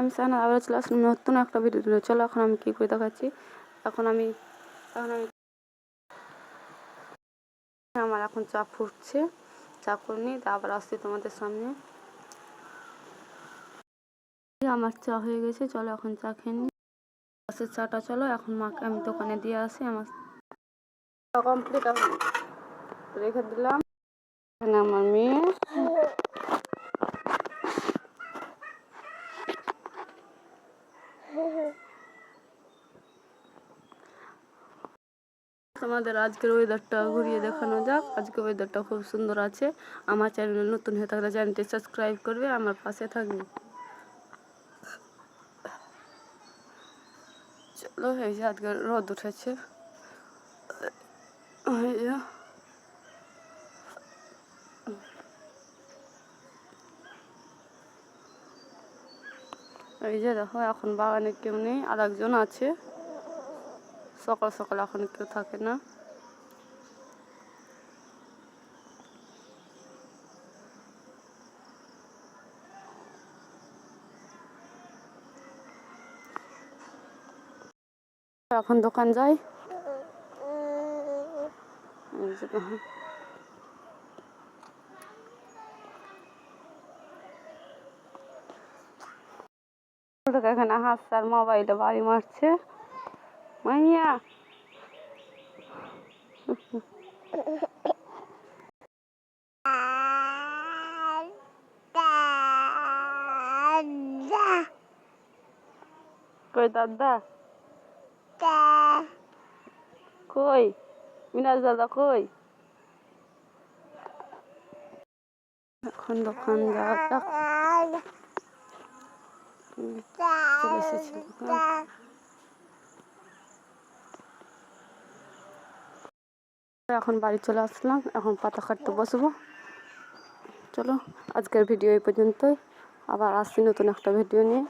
আমি সানা আবার চলে আসলাম নতুন একটা ভিডিও দিল। চলো এখন আমি কী করে দেখাচ্ছি। এখন আমি আমার এখন চা ফুটছে, চা করে নিই আবার আসছি তোমাদের সামনে। আমার চা হয়ে গেছে, চলো এখন চা খেয়ে নিই। চাটা চলো এখন মাকে আমি দোকানে দিয়ে আসি। আমার কমপ্লিট রেখে দিলাম। এখানে আমার মেয়ে তোমাদের আজকের ওয়েদারটা ঘুরিয়ে দেখানো যাক। আজকের ওয়েদারটা খুব সুন্দর আছে। আমার চ্যানেলে নতুন হয়ে থাকলে চ্যানেলটি সাবস্ক্রাইব করবে, আমার পাশে থাকবে। চলো এই যে আজকে রোদ উঠেছে, এই যে দেখো এখন বাগানে কেউ নেই, আর একজন আছে। সকাল সকাল এখন কেউ থাকে না। এখন দোকান যাই। এখানে হাসছে আর মোবাইলে বাড়ি মারছে। মাইয়া কই দাদা, কই মিনাজ দাদা কই? এখন দোকান যাওয়া যাক। চলে এসেছি দোকান। এখন বাড়ি চলে আসলাম, এখন পাতা কাটতে বসবো। চলো আজকের ভিডিও এই পর্যন্তই, আবার আসছি নতুন একটা ভিডিও নিয়ে।